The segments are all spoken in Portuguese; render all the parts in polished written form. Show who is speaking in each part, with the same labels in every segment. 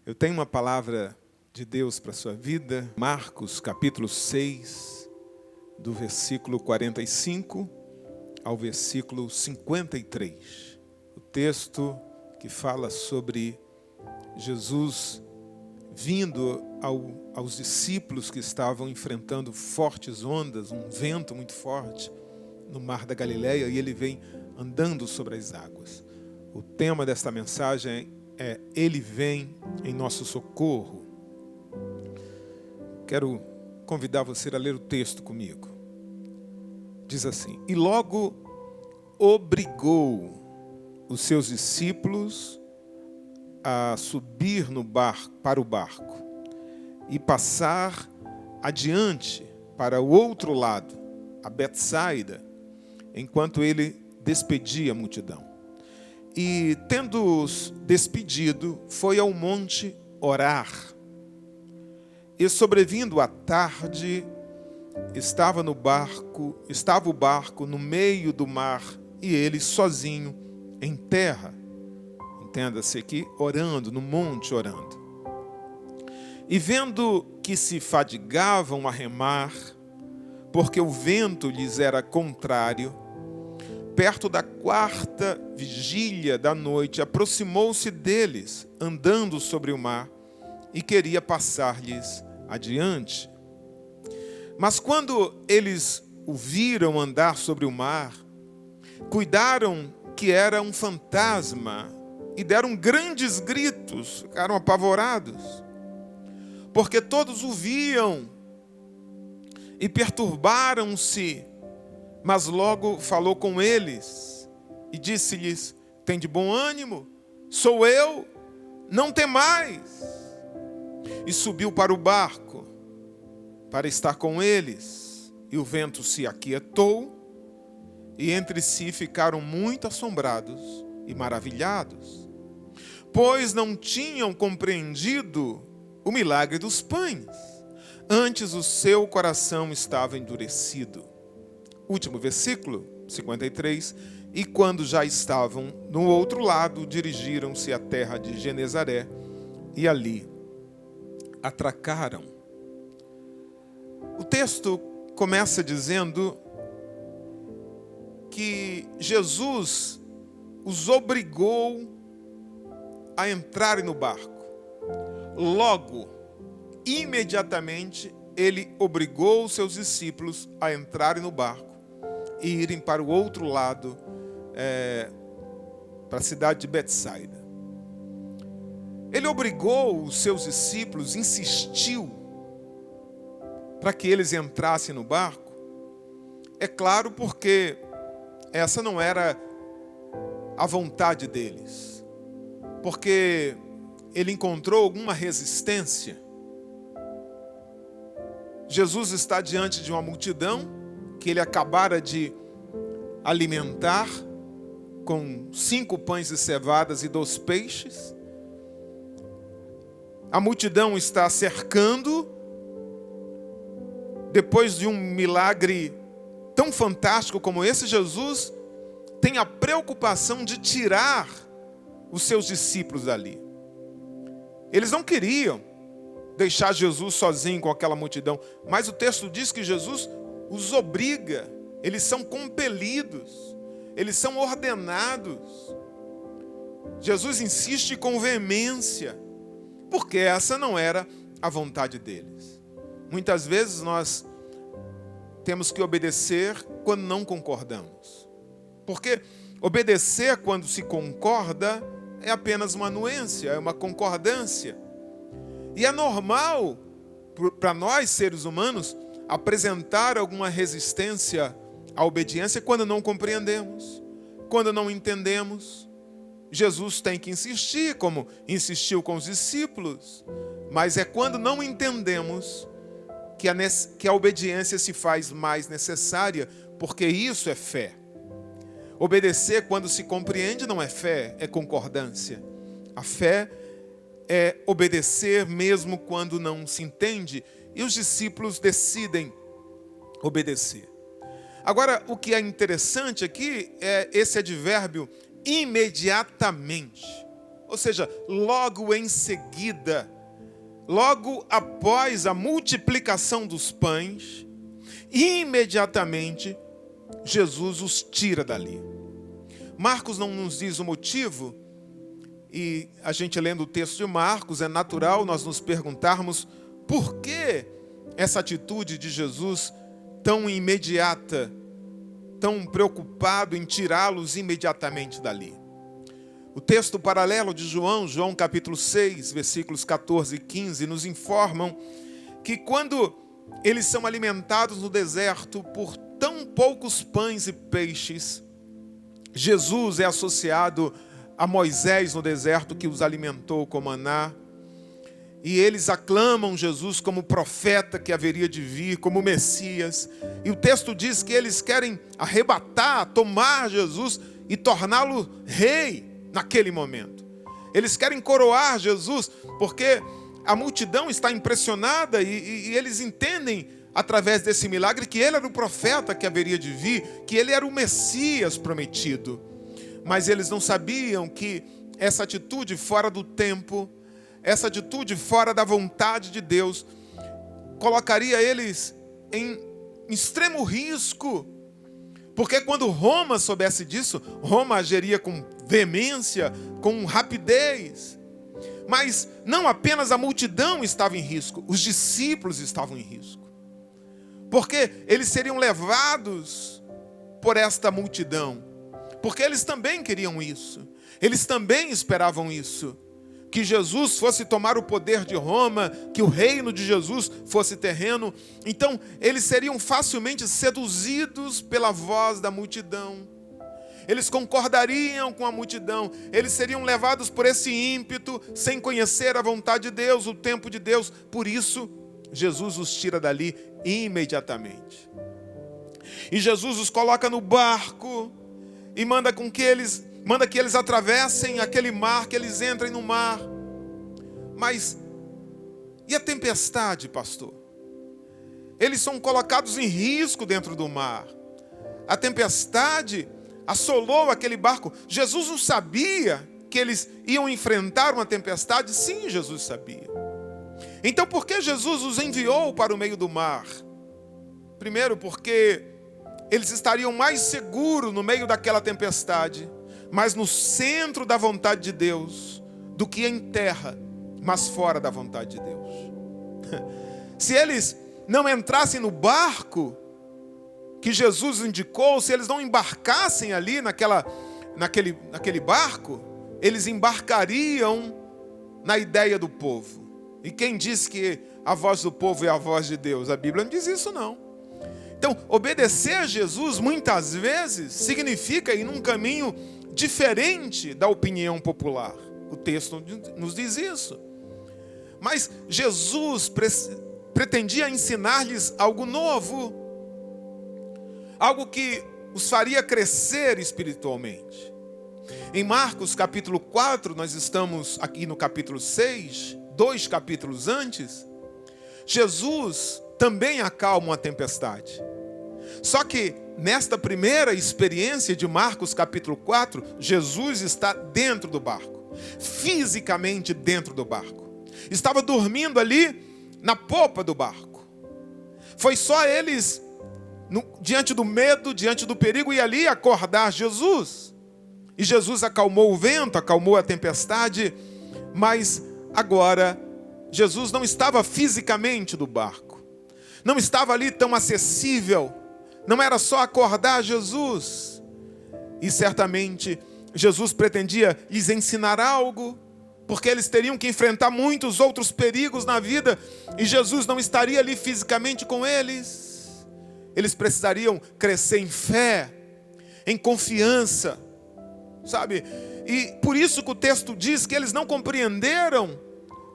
Speaker 1: Eu tenho uma palavra de Deus para a sua vida. Marcos, capítulo 6, do versículo 45 ao versículo 53. O texto que fala sobre Jesus vindo aos discípulos que estavam enfrentando fortes ondas, um vento muito forte no mar da Galileia, e ele vem andando sobre as águas. O tema desta mensagem é Ele vem em nosso socorro. Quero convidar você a ler o texto comigo. Diz assim: E logo obrigou os seus discípulos a subir para o barco e passar adiante para o outro lado, a Betsaida, enquanto ele despedia a multidão. E, tendo-os despedido, foi ao monte orar. E, sobrevindo à tarde, estava o barco no meio do mar, e ele sozinho em terra. Entenda-se aqui, orando, no monte orando. E vendo que se fadigavam a remar, porque o vento lhes era contrário, perto da 4ª vigília da noite, aproximou-se deles, andando sobre o mar, e queria passar-lhes adiante. Mas quando eles o viram andar sobre o mar, cuidaram que era um fantasma, e deram grandes gritos, ficaram apavorados, porque todos o viam, e perturbaram-se. Mas logo falou com eles e disse-lhes: Tende bom ânimo, sou eu, não temais. E subiu para o barco para estar com eles. E o vento se aquietou, e entre si ficaram muito assombrados e maravilhados, pois não tinham compreendido o milagre dos pães. Antes o seu coração estava endurecido. Último versículo, 53. E quando já estavam no outro lado, dirigiram-se à terra de Genezaré e ali atracaram. O texto começa dizendo que Jesus os obrigou a entrarem no barco. Logo, imediatamente, ele obrigou os seus discípulos a entrarem no barco e irem para o outro lado, para a cidade de Betsaida. Ele obrigou os seus discípulos, insistiu para que eles entrassem no barco. É claro, porque essa não era a vontade deles, porque ele encontrou alguma resistência. Jesus está diante de uma multidão que ele acabara de alimentar com 5 pães de cevadas e 2 peixes. A multidão está cercando. Depois de um milagre tão fantástico como esse, Jesus tem a preocupação de tirar os seus discípulos dali. Eles não queriam deixar Jesus sozinho com aquela multidão, mas o texto diz que Jesus os obriga, eles são compelidos, eles são ordenados. Jesus insiste com veemência, porque essa não era a vontade deles. Muitas vezes nós temos que obedecer quando não concordamos, porque obedecer quando se concorda é apenas uma anuência, é uma concordância. E é normal para nós, seres humanos, apresentar alguma resistência à obediência quando não compreendemos, quando não entendemos. Jesus tem que insistir, como insistiu com os discípulos, mas é quando não entendemos que a obediência se faz mais necessária, porque isso é fé. Obedecer quando se compreende não é fé, é concordância. A fé é obedecer mesmo quando não se entende, e os discípulos decidem obedecer. Agora, o que é interessante aqui é esse advérbio imediatamente. Ou seja, logo em seguida, logo após a multiplicação dos pães, imediatamente Jesus os tira dali. Marcos não nos diz o motivo, e a gente lendo o texto de Marcos, é natural nós nos perguntarmos por que essa atitude de Jesus tão imediata, tão preocupado em tirá-los imediatamente dali. O texto paralelo de João capítulo 6, versículos 14 e 15, nos informam que quando eles são alimentados no deserto por tão poucos pães e peixes, Jesus é associado a Moisés no deserto que os alimentou com maná. E eles aclamam Jesus como profeta que haveria de vir, como Messias. E o texto diz que eles querem arrebatar, tomar Jesus e torná-lo rei naquele momento. Eles querem coroar Jesus porque a multidão está impressionada e eles entendem através desse milagre que ele era o profeta que haveria de vir, que ele era o Messias prometido. Mas eles não sabiam que essa atitude fora do tempo, essa atitude fora da vontade de Deus, colocaria eles em extremo risco. Porque quando Roma soubesse disso, Roma agiria com veemência, com rapidez. Mas não apenas a multidão estava em risco, os discípulos estavam em risco. Porque eles seriam levados por esta multidão. Porque eles também queriam isso. Eles também esperavam isso. Que Jesus fosse tomar o poder de Roma, que o reino de Jesus fosse terreno. Então, eles seriam facilmente seduzidos pela voz da multidão. Eles concordariam com a multidão. Eles seriam levados por esse ímpeto, sem conhecer a vontade de Deus, o tempo de Deus. Por isso, Jesus os tira dali imediatamente. E Jesus os coloca no barco e manda que eles atravessem aquele mar, que eles entrem no mar. Mas e a tempestade, pastor? Eles são colocados em risco dentro do mar. A tempestade assolou aquele barco. Jesus não sabia que eles iam enfrentar uma tempestade? Sim, Jesus sabia. Então por que Jesus os enviou para o meio do mar? Primeiro, porque eles estariam mais seguros no meio daquela tempestade, mas no centro da vontade de Deus, do que em terra, mas fora da vontade de Deus. Se eles não entrassem no barco que Jesus indicou, se eles não embarcassem ali naquele barco, eles embarcariam na ideia do povo. E quem diz que a voz do povo é a voz de Deus? A Bíblia não diz isso, não. Então, obedecer a Jesus, muitas vezes, significa ir num caminho diferente da opinião popular. O texto nos diz isso. Mas Jesus pretendia ensinar-lhes algo novo. Algo que os faria crescer espiritualmente. Em Marcos capítulo 4, nós estamos aqui no capítulo 6, 2 capítulos antes, Jesus também acalma uma tempestade. Só que nesta primeira experiência de Marcos capítulo 4, Jesus está dentro do barco, fisicamente dentro do barco. Estava dormindo ali na popa do barco. Foi só eles, diante do medo, diante do perigo, e ali acordar Jesus. E Jesus acalmou o vento, acalmou a tempestade, mas agora Jesus não estava fisicamente no barco. Não estava ali tão acessível. Não era só acordar Jesus. E certamente Jesus pretendia lhes ensinar algo, porque eles teriam que enfrentar muitos outros perigos na vida, e Jesus não estaria ali fisicamente com eles. Eles precisariam crescer em fé, em confiança, sabe? E por isso que o texto diz que eles não compreenderam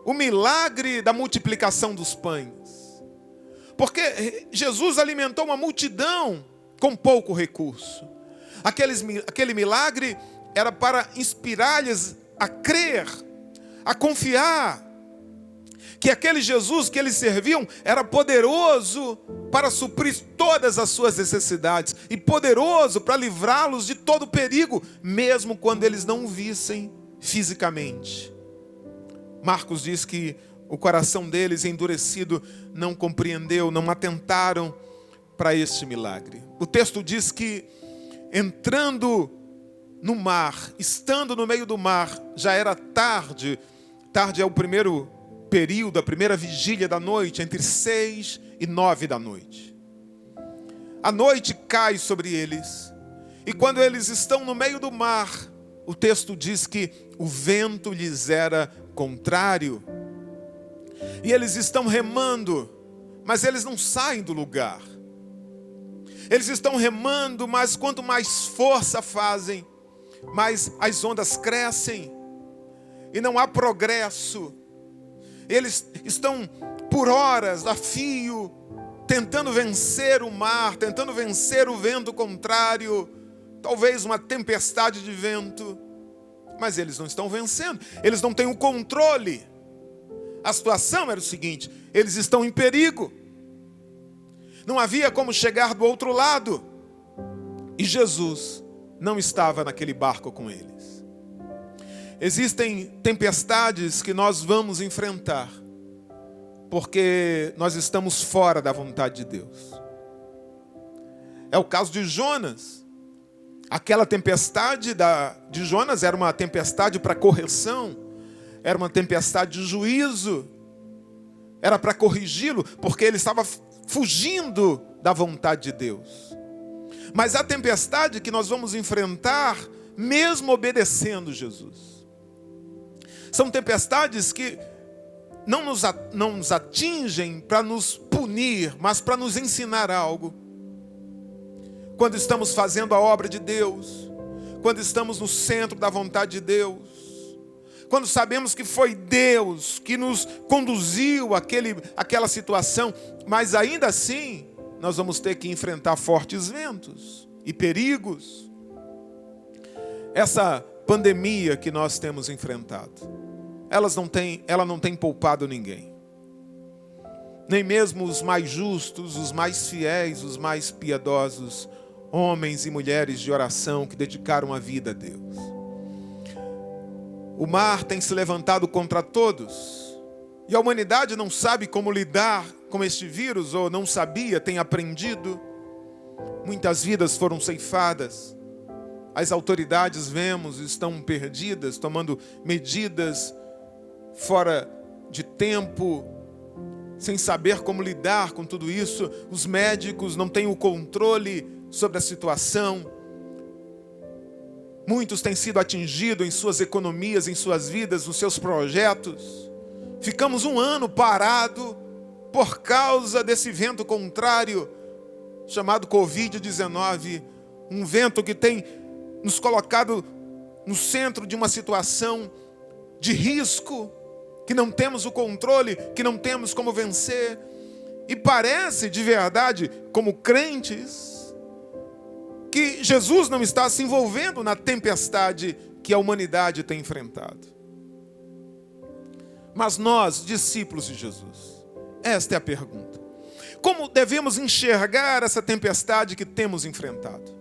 Speaker 1: o milagre da multiplicação dos pães. Porque Jesus alimentou uma multidão com pouco recurso. Aquele milagre era para inspirar-lhes a crer, a confiar que aquele Jesus que eles serviam era poderoso para suprir todas as suas necessidades e poderoso para livrá-los de todo perigo, mesmo quando eles não o vissem fisicamente. Marcos diz que o coração deles endurecido não compreendeu, não atentaram para este milagre. O texto diz que entrando no mar, estando no meio do mar, já era tarde. Tarde é o primeiro período, a primeira vigília da noite, entre 6 e 9 da noite. A noite cai sobre eles. E quando eles estão no meio do mar, o texto diz que o vento lhes era contrário. E eles estão remando, mas eles não saem do lugar. Eles estão remando, mas quanto mais força fazem, mais as ondas crescem. E não há progresso. Eles estão por horas a fio, tentando vencer o mar, tentando vencer o vento contrário, talvez uma tempestade de vento, mas eles não estão vencendo, eles não têm o controle. A situação era o seguinte: eles estão em perigo, não havia como chegar do outro lado, e Jesus não estava naquele barco com eles. Existem tempestades que nós vamos enfrentar, porque nós estamos fora da vontade de Deus. É o caso de Jonas. Aquela tempestade de Jonas era uma tempestade para correção, era uma tempestade de juízo, era para corrigi-lo, porque ele estava fugindo da vontade de Deus. Mas a tempestade que nós vamos enfrentar, mesmo obedecendo Jesus, são tempestades que não nos atingem para nos punir, mas para nos ensinar algo. Quando estamos fazendo a obra de Deus, quando estamos no centro da vontade de Deus, quando sabemos que foi Deus que nos conduziu àquela situação, mas ainda assim nós vamos ter que enfrentar fortes ventos e perigos. Essa pandemia que nós temos enfrentado, ela não tem poupado ninguém. Nem mesmo os mais justos, os mais fiéis, os mais piedosos, homens e mulheres de oração que dedicaram a vida a Deus. O mar tem se levantado contra todos, e a humanidade não sabe como lidar com este vírus, ou não sabia, tem aprendido. Muitas vidas foram ceifadas. As autoridades, vemos, estão perdidas, tomando medidas fora de tempo, sem saber como lidar com tudo isso. Os médicos não têm o controle sobre a situação. Muitos têm sido atingidos em suas economias, em suas vidas, nos seus projetos. Ficamos um ano parado por causa desse vento contrário chamado Covid-19, um vento que tem nos colocado no centro de uma situação de risco, que não temos o controle, que não temos como vencer. E parece de verdade, como crentes, que Jesus não está se envolvendo na tempestade que a humanidade tem enfrentado. Mas nós, discípulos de Jesus, esta é a pergunta: como devemos enxergar essa tempestade que temos enfrentado?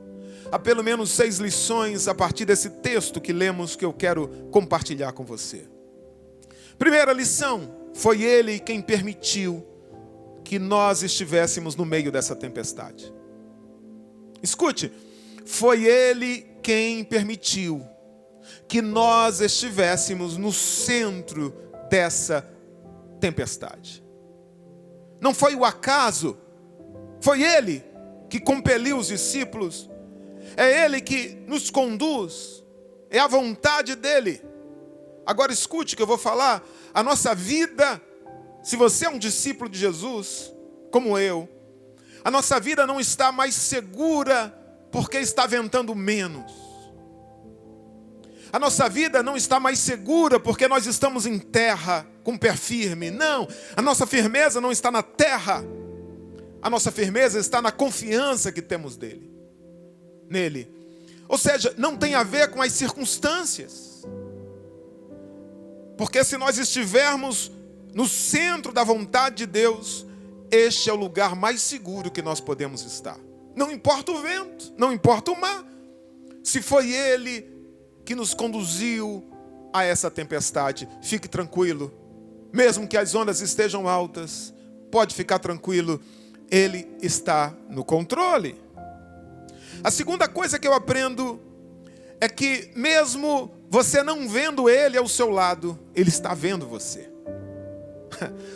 Speaker 1: Há pelo menos 6 lições a partir desse texto que lemos que eu quero compartilhar com você. Primeira lição: foi Ele quem permitiu que nós estivéssemos no meio dessa tempestade. Escute, foi Ele quem permitiu que nós estivéssemos no centro dessa tempestade. Não foi o acaso, foi Ele que compeliu os discípulos, é Ele que nos conduz, é a vontade dEle. Agora escute o que eu vou falar, a nossa vida, se você é um discípulo de Jesus, como eu, a nossa vida não está mais segura porque está ventando menos. A nossa vida não está mais segura porque nós estamos em terra, com pé firme. Não, a nossa firmeza não está na terra. A nossa firmeza está na confiança que temos nele. Ou seja, não tem a ver com as circunstâncias. Porque se nós estivermos no centro da vontade de Deus, este é o lugar mais seguro que nós podemos estar. Não importa o vento, não importa o mar. Se foi Ele que nos conduziu a essa tempestade. Fique tranquilo. Mesmo que as ondas estejam altas, pode ficar tranquilo. Ele está no controle. A segunda coisa que eu aprendo é que mesmo você não vendo Ele ao seu lado, Ele está vendo você.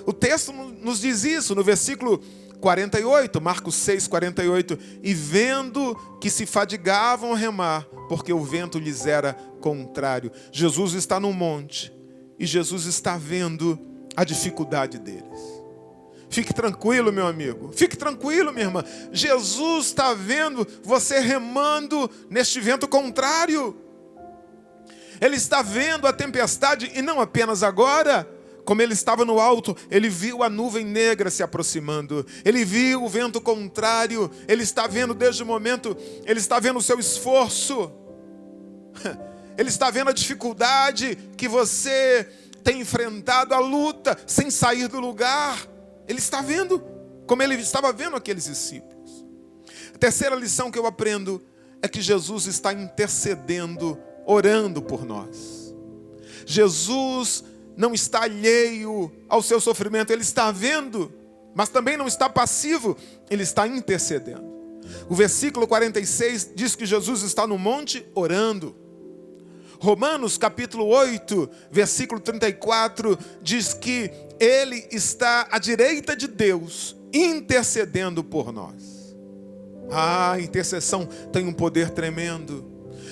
Speaker 1: O texto nos diz isso no versículo 48, Marcos 6, 48. E vendo que se fadigavam a remar, porque o vento lhes era contrário. Jesus está no monte e Jesus está vendo a dificuldade deles. Fique tranquilo, meu amigo. Fique tranquilo, minha irmã. Jesus está vendo você remando neste vento contrário. Ele está vendo a tempestade e não apenas agora. Como ele estava no alto, ele viu a nuvem negra se aproximando. Ele viu o vento contrário. Ele está vendo desde o momento, ele está vendo o seu esforço. Ele está vendo a dificuldade que você tem enfrentado, a luta sem sair do lugar. Ele está vendo, como ele estava vendo aqueles discípulos. A terceira lição que eu aprendo é que Jesus está intercedendo, orando por nós. Jesus não está alheio ao seu sofrimento, ele está vendo, mas também não está passivo, ele está intercedendo. O versículo 46 diz que Jesus está no monte orando. Romanos capítulo 8, versículo 34, diz que ele está à direita de Deus, intercedendo por nós. A intercessão tem um poder tremendo.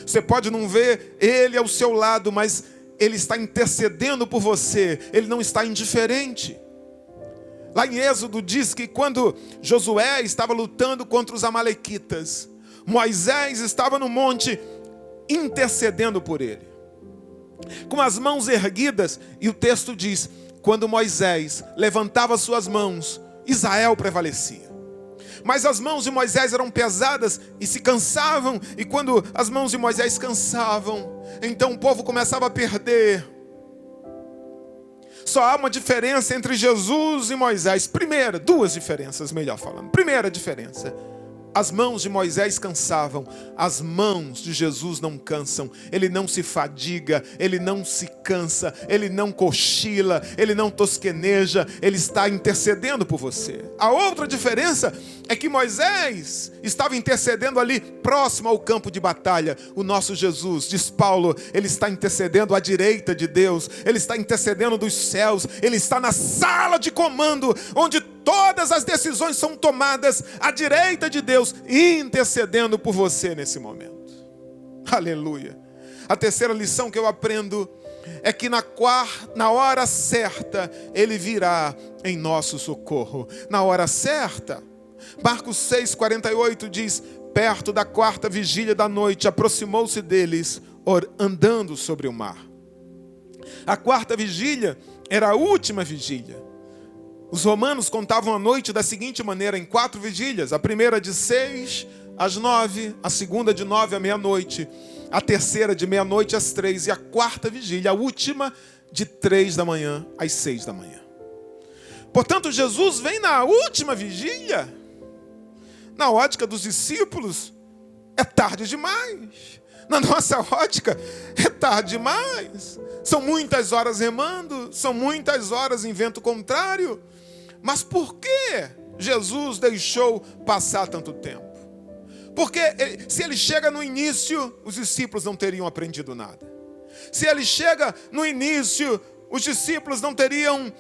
Speaker 1: Você pode não ver ele ao seu lado, mas ele está intercedendo por você, ele não está indiferente. Lá em Êxodo diz que quando Josué estava lutando contra os amalequitas, Moisés estava no monte intercedendo por ele, com as mãos erguidas, e o texto diz, quando Moisés levantava suas mãos, Israel prevalecia. Mas as mãos de Moisés eram pesadas e se cansavam, e quando as mãos de Moisés cansavam, então o povo começava a perder. Só há uma diferença entre Jesus e Moisés. Primeira, duas diferenças, melhor falando. Primeira diferença: as mãos de Moisés cansavam, as mãos de Jesus não cansam. Ele não se fadiga, ele não se cansa, ele não cochila, ele não tosqueneja, ele está intercedendo por você. A outra diferença é que Moisés estava intercedendo ali próximo ao campo de batalha. O nosso Jesus, diz Paulo, ele está intercedendo à direita de Deus, ele está intercedendo dos céus, ele está na sala de comando, onde todas as decisões são tomadas à direita de Deus, intercedendo por você nesse momento. Aleluia. A terceira lição que eu aprendo é que na hora certa, ele virá em nosso socorro. Na hora certa. Marcos 6, 48 diz, perto da quarta vigília da noite, aproximou-se deles, andando sobre o mar. A quarta vigília era a última vigília. Os romanos contavam a noite da seguinte maneira, em 4 vigílias. A primeira de 6 às 9, a segunda de 9 à meia-noite, a terceira de meia-noite às 3 e a quarta vigília, a última, de 3 da manhã às 6 da manhã. Portanto, Jesus vem na última vigília. Na ótica dos discípulos, é tarde demais. Na nossa ótica, é tarde demais. São muitas horas remando, são muitas horas em vento contrário. Mas por que Jesus deixou passar tanto tempo? Porque se ele chega no início, os discípulos não teriam aprendido nada. Se ele chega no início, os discípulos não teriam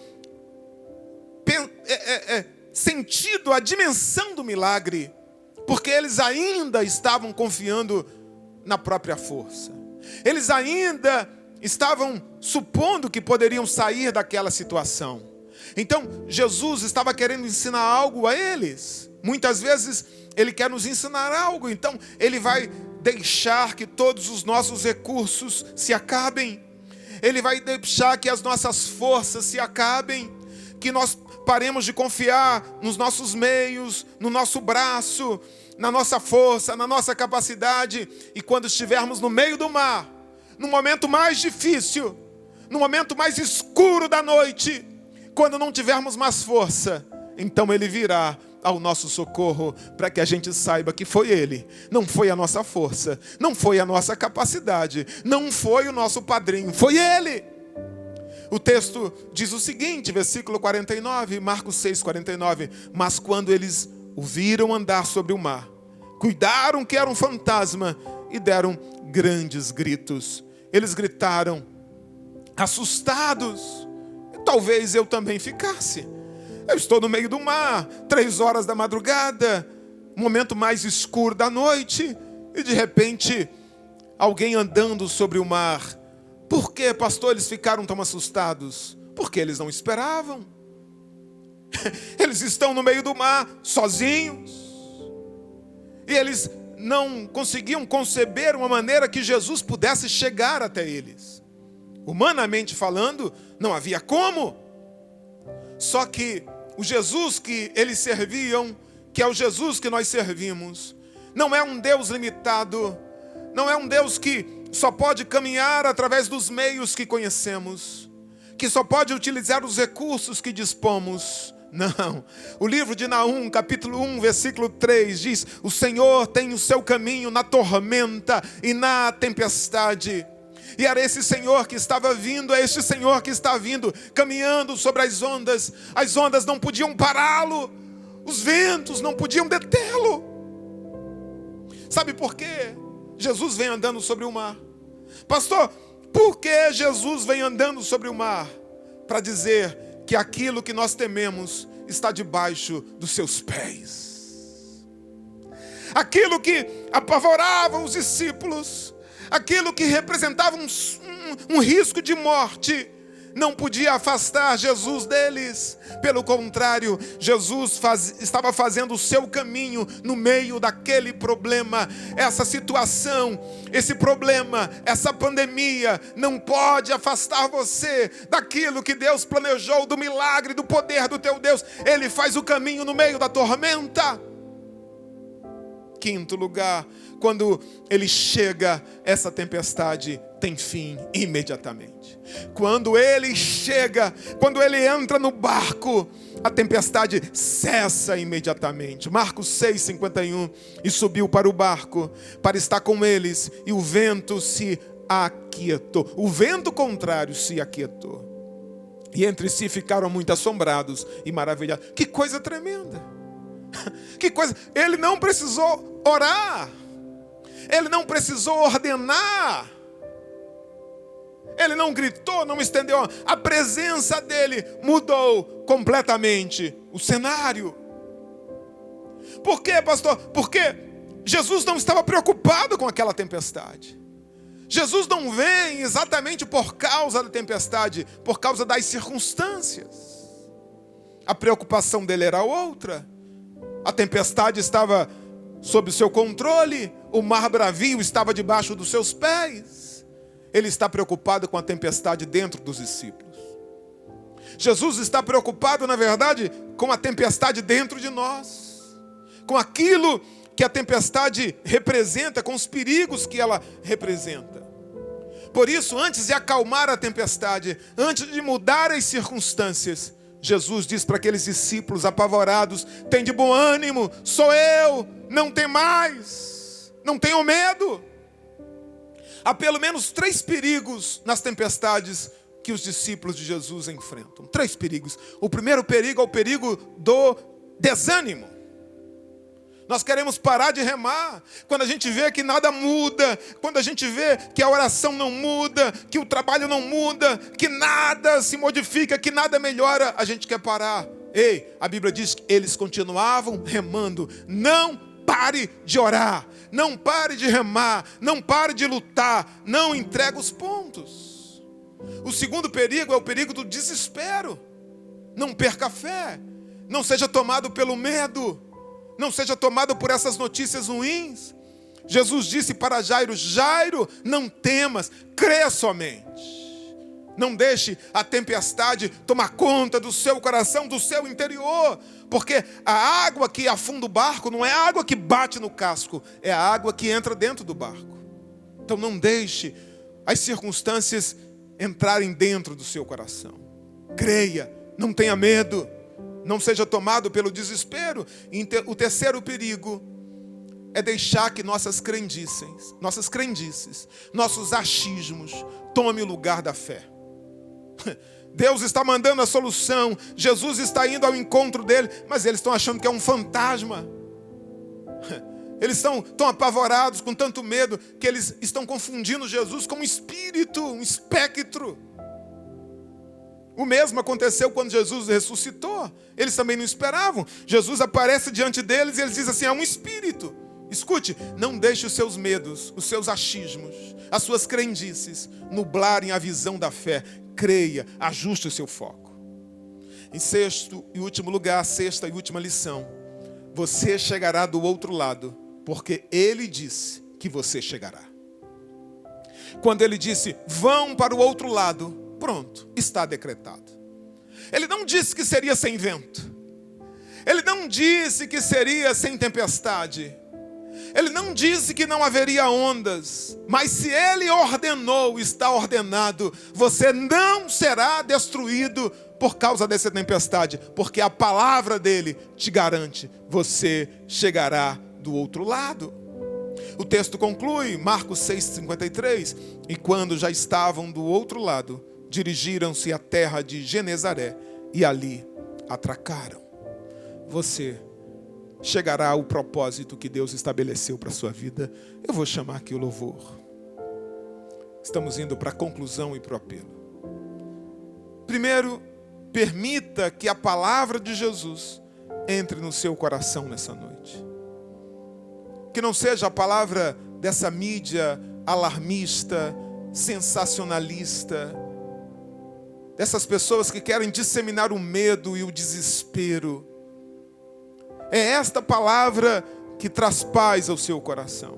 Speaker 1: sentido a dimensão do milagre, porque eles ainda estavam confiando na própria força. Eles ainda estavam supondo que poderiam sair daquela situação. Então, Jesus estava querendo ensinar algo a eles. Muitas vezes, ele quer nos ensinar algo. Então, ele vai deixar que todos os nossos recursos se acabem. Ele vai deixar que as nossas forças se acabem. Que nós paremos de confiar nos nossos meios, no nosso braço, na nossa força, na nossa capacidade. E quando estivermos no meio do mar, no momento mais difícil, no momento mais escuro da noite, quando não tivermos mais força, então ele virá ao nosso socorro, para que a gente saiba que foi Ele, não foi a nossa força, não foi a nossa capacidade, não foi o nosso padrinho, foi Ele. O texto diz o seguinte, versículo 49, Marcos 6, 49. Mas quando eles o viram andar sobre o mar, cuidaram que era um fantasma e deram grandes gritos. Eles gritaram, assustados. Talvez eu também ficasse. Eu estou no meio do mar, 3 horas da madrugada, momento mais escuro da noite, e de repente, alguém andando sobre o mar. Por que, pastor, eles ficaram tão assustados? Porque eles não esperavam. Eles estão no meio do mar, sozinhos. E eles não conseguiam conceber uma maneira que Jesus pudesse chegar até eles. Humanamente falando, não havia como. Só que o Jesus que eles serviam, que é o Jesus que nós servimos, não é um Deus limitado, não é um Deus que só pode caminhar através dos meios que conhecemos, que só pode utilizar os recursos que dispomos. Não. O livro de Naum, capítulo 1, versículo 3, diz: o Senhor tem o seu caminho na tormenta e na tempestade. E era esse Senhor que estava vindo, é este Senhor que está vindo, caminhando sobre as ondas não podiam pará-lo, os ventos não podiam detê-lo. Sabe por quê? Jesus vem andando sobre o mar. Pastor, por que Jesus vem andando sobre o mar? Para dizer que aquilo que nós tememos está debaixo dos seus pés. Aquilo que apavorava os discípulos, aquilo que representava um risco de morte, não podia afastar Jesus deles. Pelo contrário, Jesus estava fazendo o seu caminho no meio daquele problema. Essa situação, esse problema, essa pandemia não pode afastar você daquilo que Deus planejou, do milagre, do poder do teu Deus. Ele faz o caminho no meio da tormenta. Quinto lugar, quando ele chega, essa tempestade tem fim imediatamente. Quando ele chega, quando ele entra no barco, a tempestade cessa imediatamente. Marcos 6, 51. E subiu para o barco, para estar com eles, e o vento se aquietou. O vento contrário se aquietou. E entre si ficaram muito assombrados e maravilhados. Que coisa tremenda! Que coisa! Ele não precisou orar. Ele não precisou ordenar. Ele não gritou, não estendeu. A presença dele mudou completamente o cenário. Por quê, pastor? Porque Jesus não estava preocupado com aquela tempestade. Jesus não vem exatamente por causa da tempestade, por causa das circunstâncias. A preocupação dele era outra. A tempestade estava sob o seu controle, o mar bravio estava debaixo dos seus pés. Ele está preocupado com a tempestade dentro dos discípulos. Jesus está preocupado, na verdade, com a tempestade dentro de nós, com aquilo que a tempestade representa, com os perigos que ela representa. Por isso, antes de acalmar a tempestade, antes de mudar as circunstâncias, Jesus diz para aqueles discípulos apavorados: tem de bom ânimo, sou eu, não tem mais, não tenham medo. Há pelo menos 3 perigos nas tempestades que os discípulos de Jesus enfrentam. 3 perigos. O primeiro perigo é o perigo do desânimo. Nós queremos parar de remar quando a gente vê que nada muda, quando a gente vê que a oração não muda, que o trabalho não muda, que nada se modifica, que nada melhora, a gente quer parar. Ei, a Bíblia diz que eles continuavam remando. Não pare de orar, não pare de remar, não pare de lutar, não entregue os pontos. O segundo perigo é o perigo do desespero. Não perca a fé, não seja tomado pelo medo, não seja tomado por essas notícias ruins. Jesus disse para Jairo: Jairo, não temas, crê somente. Não deixe a tempestade tomar conta do seu coração, do seu interior. Porque a água que afunda o barco não é a água que bate no casco, é a água que entra dentro do barco. Então não deixe as circunstâncias entrarem dentro do seu coração. Creia, não tenha medo. Não seja tomado pelo desespero. O terceiro perigo é deixar que nossas crendices, nossos achismos, tome o lugar da fé. Deus está mandando a solução, Jesus está indo ao encontro dele, mas eles estão achando que é um fantasma. Eles estão tão apavorados, com tanto medo, que eles estão confundindo Jesus com um espírito, um espectro. O mesmo aconteceu quando Jesus ressuscitou. Eles também não esperavam. Jesus aparece diante deles e eles dizem assim, é um espírito. Escute, não deixe os seus medos, os seus achismos, as suas crendices nublarem a visão da fé. Creia, ajuste o seu foco. Em sexto e último lugar, sexta e última lição. Você chegará do outro lado, porque Ele disse que você chegará. Quando Ele disse, vão para o outro lado, pronto, está decretado. Ele não disse que seria sem vento. Ele não disse que seria sem tempestade. Ele não disse que não haveria ondas. Mas se Ele ordenou, está ordenado, você não será destruído por causa dessa tempestade, porque a palavra dele te garante, você chegará do outro lado. O texto conclui, Marcos 6,53, e quando já estavam do outro lado, dirigiram-se à terra de Genezaré e ali atracaram. Você chegará ao propósito que Deus estabeleceu para a sua vida. Eu vou chamar aqui o louvor. Estamos indo para a conclusão e para o apelo. Primeiro, permita que a palavra de Jesus entre no seu coração nessa noite. Que não seja a palavra dessa mídia alarmista, sensacionalista, dessas pessoas que querem disseminar o medo e o desespero. É esta palavra que traz paz ao seu coração.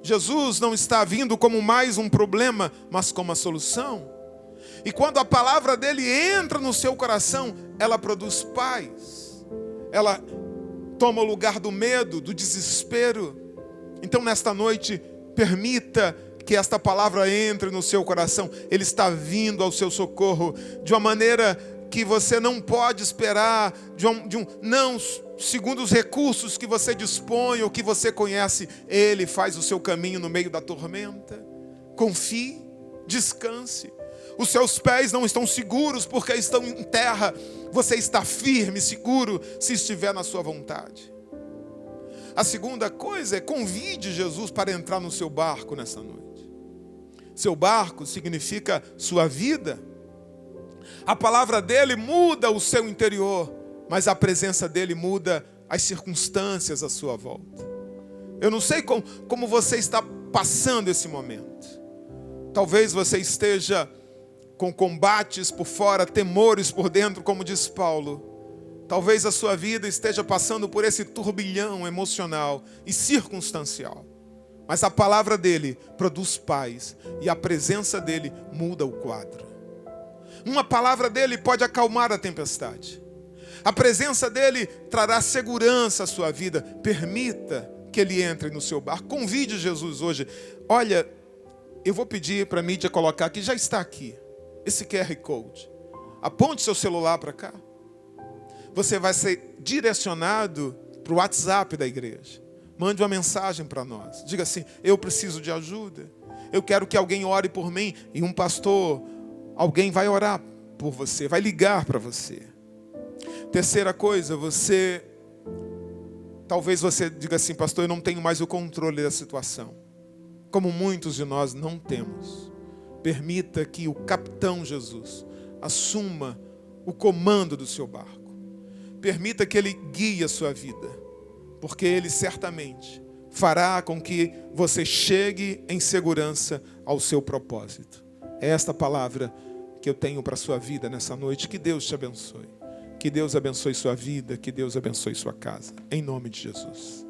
Speaker 1: Jesus não está vindo como mais um problema, mas como a solução. E quando a palavra dele entra no seu coração, ela produz paz. Ela toma o lugar do medo, do desespero. Então, nesta noite, permita que esta palavra entre no seu coração. Ele está vindo ao seu socorro de uma maneira que você não pode esperar, não segundo os recursos que você dispõe ou que você conhece. Ele faz o seu caminho no meio da tormenta. Confie, descanse. Os seus pés não estão seguros porque estão em terra. Você está firme, seguro, se estiver na sua vontade. A segunda coisa é convide Jesus para entrar no seu barco nessa noite. Seu barco significa sua vida. A palavra dele muda o seu interior, mas a presença dele muda as circunstâncias à sua volta. Eu não sei como você está passando esse momento. Talvez você esteja com combates por fora, temores por dentro, como diz Paulo. Talvez a sua vida esteja passando por esse turbilhão emocional e circunstancial. Mas a palavra dele produz paz e a presença dele muda o quadro. Uma palavra dele pode acalmar a tempestade. A presença dele trará segurança à sua vida. Permita que ele entre no seu barco. Convide Jesus hoje. Olha, eu vou pedir para a mídia colocar aqui, já está aqui, esse QR Code. Aponte seu celular para cá. Você vai ser direcionado para o WhatsApp da igreja. Mande uma mensagem para nós. Diga assim, eu preciso de ajuda. Eu quero que alguém ore por mim. E um pastor, alguém vai orar por você, vai ligar para você. Terceira coisa, talvez você diga assim, pastor, eu não tenho mais o controle da situação. Como muitos de nós não temos. Permita que o capitão Jesus assuma o comando do seu barco. Permita que ele guie a sua vida, porque ele certamente fará com que você chegue em segurança ao seu propósito. É esta palavra que eu tenho para a sua vida nessa noite. Que Deus te abençoe. Que Deus abençoe sua vida, que Deus abençoe sua casa. Em nome de Jesus.